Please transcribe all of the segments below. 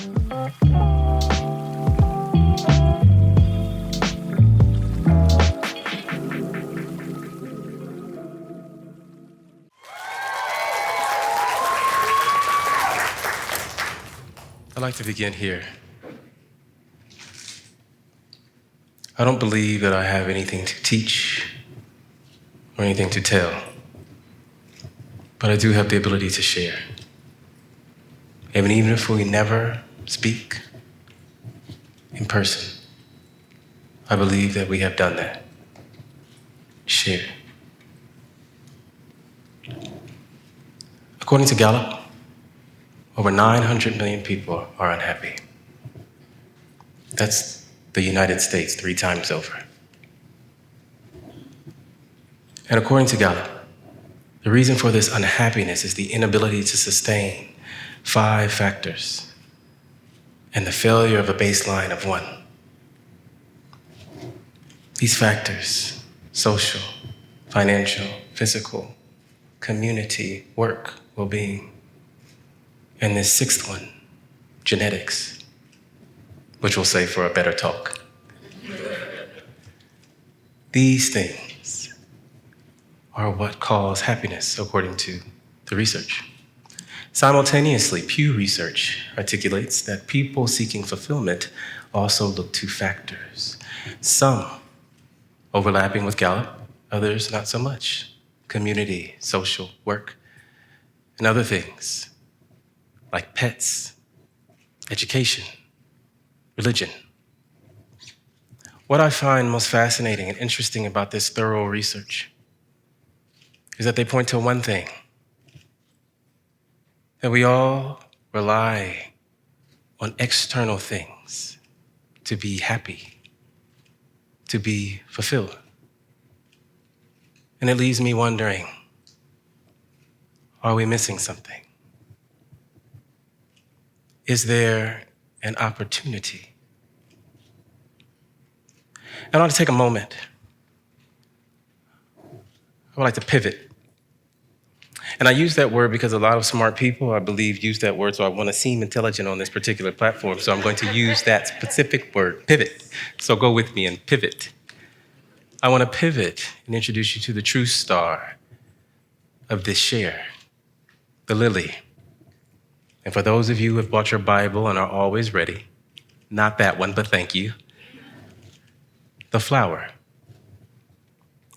I'd like to begin here. I don't believe that I have anything to teach or anything to tell, but I do have the ability to share. And even if we never speak in person, I believe that we have done that. Share. According to Gallup, over 900 million people are unhappy. That's the United States 3 times over. And according to Gallup, the reason for this unhappiness is the inability to sustain 5 factors and the failure of a baseline of 1. These factors, social, financial, physical, community, work, well-being, and this 6th one, genetics, which we'll save for a better talk. These things are what cause happiness, according to the research. Simultaneously, Pew Research articulates that people seeking fulfillment also look to factors, some overlapping with Gallup, others not so much. Community, social, work, and other things like pets, education, religion. What I find most fascinating and interesting about this thorough research is that they point to one thing, that we all rely on external things to be happy, to be fulfilled. And it leaves me wondering, are we missing something? Is there an opportunity? And I want to take a moment. I would like to pivot. And I use that word because a lot of smart people, I believe, use that word, so I want to seem intelligent on this particular platform, so I'm going to use that specific word, pivot. So go with me and pivot. I want to pivot and introduce you to the true star of this share, the lily. And for those of you who have bought your Bible and are always ready, not that one, but thank you, the flower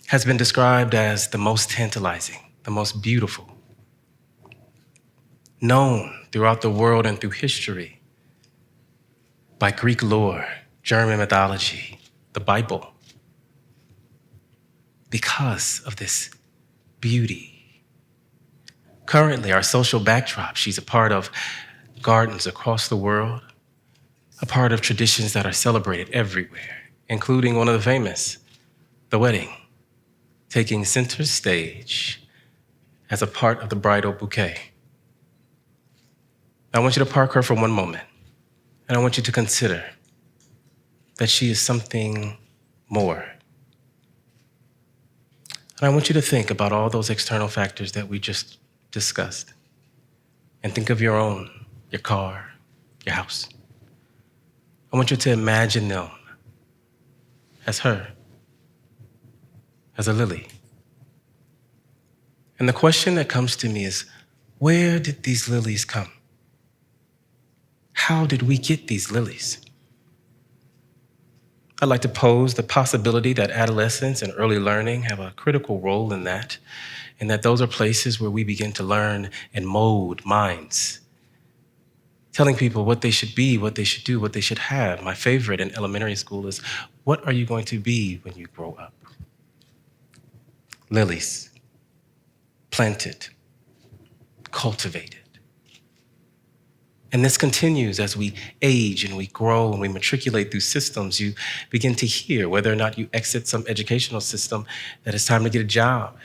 has been described as the most tantalizing, the most beautiful, known throughout the world and through history by Greek lore, German mythology, the Bible, because of this beauty. Currently, our social backdrop, she's a part of gardens across the world, a part of traditions that are celebrated everywhere, including one of the famous, the wedding, taking center stage as a part of the bridal bouquet. I want you to park her for one moment, and I want you to consider that she is something more. And I want you to think about all those external factors that we just discussed, and think of your own, your car, your house. I want you to imagine them as her, as a lily. And the question that comes to me is, where did these lilies come? How did we get these lilies? I'd like to pose the possibility that adolescence and early learning have a critical role in that, and that those are places where we begin to learn and mold minds, telling people what they should be, what they should do, what they should have. My favorite in elementary school is, what are you going to be when you grow up? Lilies, planted, cultivated. And this continues as we age and we grow and we matriculate through systems. You begin to hear whether or not you exit some educational system that it's time to get a job.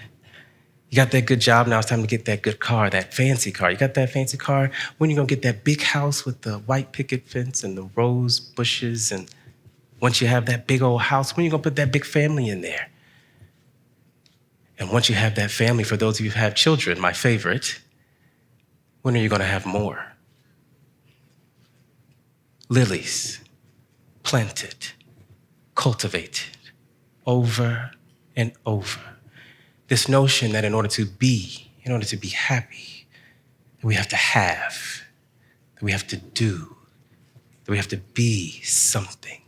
You got that good job, now it's time to get that good car, that fancy car. You got that fancy car, when are you gonna get that big house with the white picket fence and the rose bushes? And once you have that big old house, when are you gonna put that big family in there? And once you have that family, for those of you who have children, my favorite, when are you gonna have more? lilies planted, cultivated over and over. This notion that in order to be happy, that we have to have, that we have to do, that we have to be something.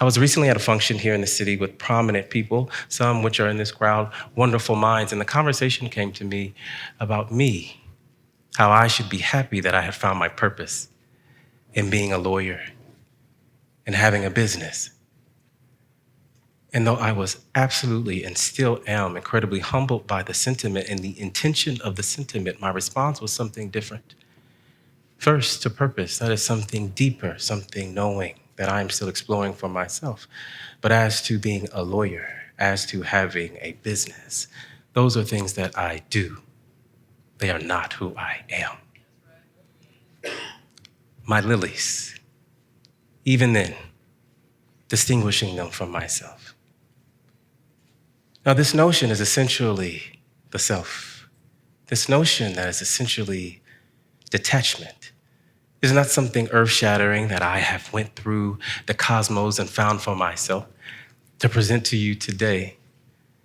I was recently at a function here in the city with prominent people, some which are in this crowd, wonderful minds, and the conversation came to me about me, how I should be happy that I had found my purpose in being a lawyer and having a business. And though I was absolutely and still am incredibly humbled by the sentiment and the intention of the sentiment, my response was something different. First, to purpose, that is something deeper, something knowing that I'm still exploring for myself. But as to being a lawyer, as to having a business, those are things that I do. They are not who I am. My lilies, even then, distinguishing them from myself. Now, this notion is essentially the self. This notion that is essentially detachment is not something earth-shattering that I have went through the cosmos and found for myself to present to you today.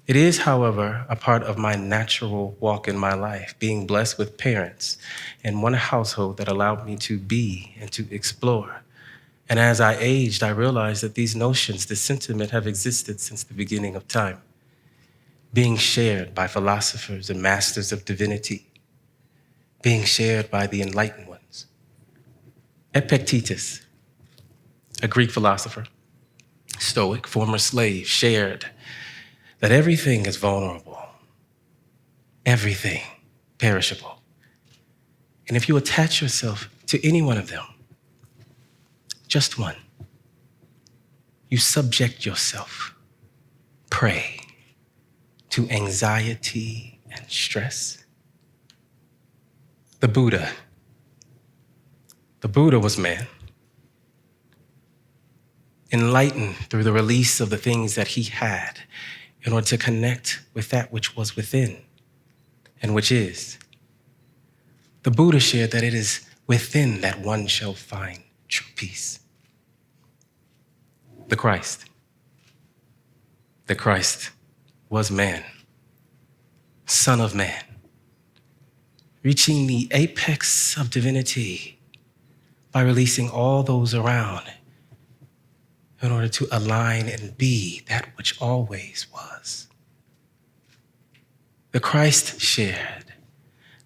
It is, however, a part of my natural walk in my life, being blessed with parents in one household that allowed me to be and to explore. And as I aged, I realized that these notions, this sentiment, have existed since the beginning of time, being shared by philosophers and masters of divinity, being shared by the enlightened ones. Epictetus, a Greek philosopher, Stoic, former slave, shared that everything is vulnerable, everything perishable. And if you attach yourself to any one of them, just one, you subject yourself, prey to anxiety and stress. The Buddha was man, enlightened through the release of the things that he had in order to connect with that which was within and which is. The Buddha shared that it is within that one shall find true peace. The Christ was man, Son of Man, reaching the apex of divinity by releasing all those around in order to align and be that which always was. The Christ shared,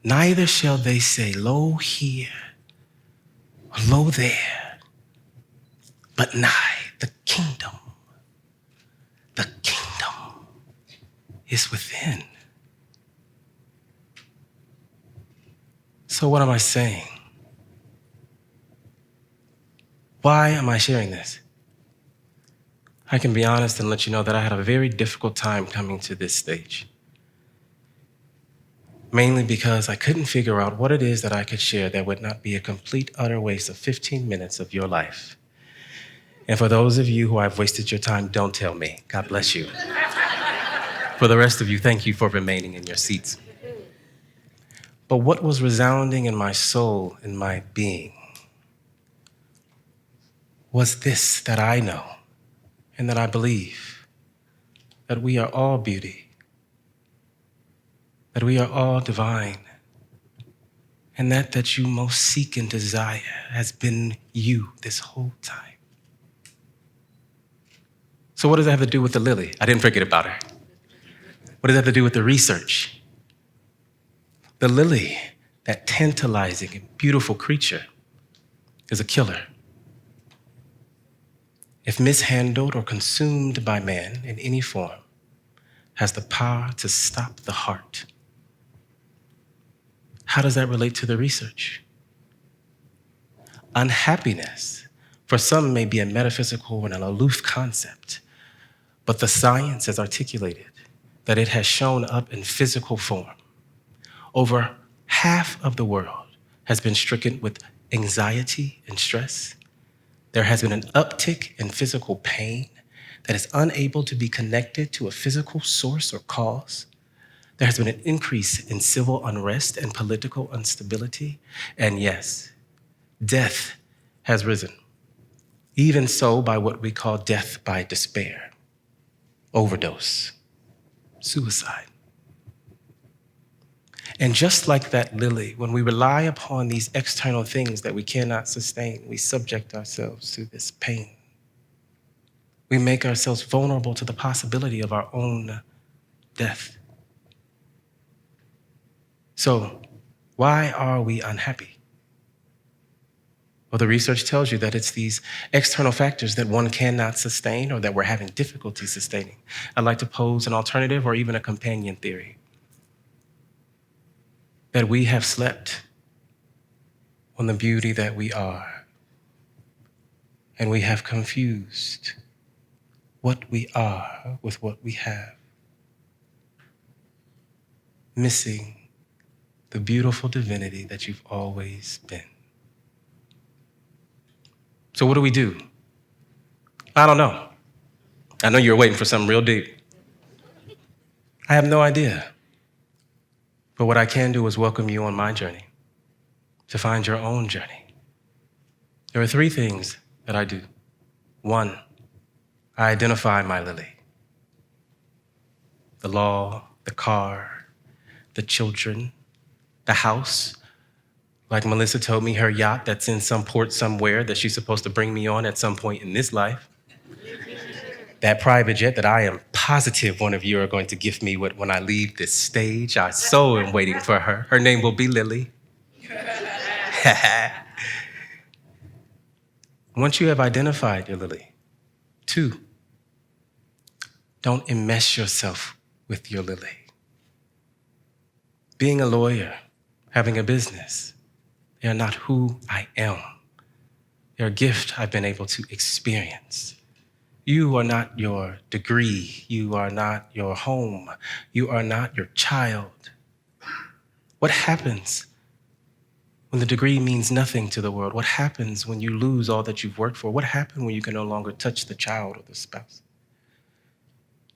neither shall they say, lo here, or lo there, but nigh the kingdom. The kingdom is within. So what am I saying? Why am I sharing this? I can be honest and let you know that I had a very difficult time coming to this stage. Mainly because I couldn't figure out what it is that I could share that would not be a complete, utter waste of 15 minutes of your life. And for those of you who I've wasted your time, don't tell me. God bless you. For the rest of you, thank you for remaining in your seats. But what was resounding in my soul, in my being, was this, that I know and that I believe, that we are all beauty, that we are all divine, and that you most seek and desire has been you this whole time. So what does that have to do with the lily? I didn't forget about her. What does that have to do with the research? The lily, that tantalizing and beautiful creature, is a killer. If mishandled or consumed by man in any form, has the power to stop the heart. How does that relate to the research? Unhappiness, for some, may be a metaphysical and an aloof concept, but the science has articulated that it has shown up in physical form. Over half of the world has been stricken with anxiety and stress. There has been an uptick in physical pain that is unable to be connected to a physical source or cause. There has been an increase in civil unrest and political instability. And yes, death has risen, even so by what we call death by despair, overdose, suicide. And just like that lily, when we rely upon these external things that we cannot sustain, we subject ourselves to this pain. We make ourselves vulnerable to the possibility of our own death. So, why are we unhappy? Well, the research tells you that it's these external factors that one cannot sustain or that we're having difficulty sustaining. I'd like to pose an alternative or even a companion theory. That we have slept on the beauty that we are, and we have confused what we are with what we have, missing the beautiful divinity that you've always been. So what do we do? I don't know. I know you're waiting for something real deep. I have no idea. But what I can do is welcome you on my journey to find your own journey. There are 3 things that I do. 1, I identify my lily. The law, the car, the children, the house. Like Melissa told me, her yacht that's in some port somewhere that she's supposed to bring me on at some point in this life. That private jet that I am positive one of you are going to gift me with when I leave this stage. I so am waiting for her. Her name will be Lily. Once you have identified your lily, 2, don't enmesh yourself with your lily. Being a lawyer, having a business, they are not who I am. They're a gift I've been able to experience. You are not your degree. You are not your home. You are not your child. What happens when the degree means nothing to the world? What happens when you lose all that you've worked for? What happens when you can no longer touch the child or the spouse?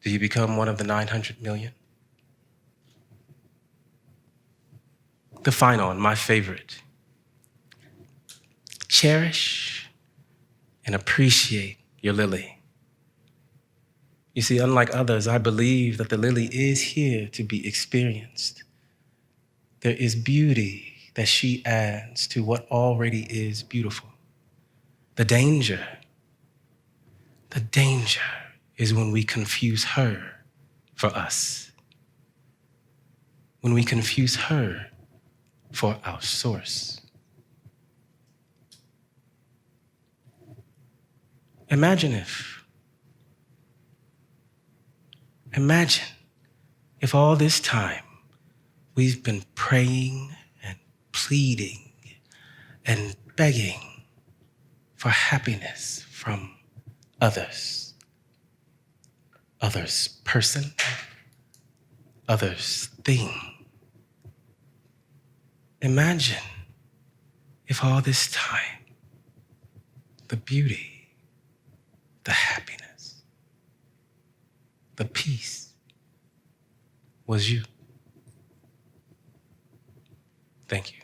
Do you become one of the 900 million? The final and my favorite. Cherish and appreciate your lily. You see, unlike others, I believe that the lily is here to be experienced. There is beauty that she adds to what already is beautiful. The danger is when we confuse her for us. When we confuse her for our source. Imagine if all this time we've been praying and pleading and begging for happiness from others. Others person, others thing. Imagine if all this time the beauty, the happiness, the peace was you. Thank you.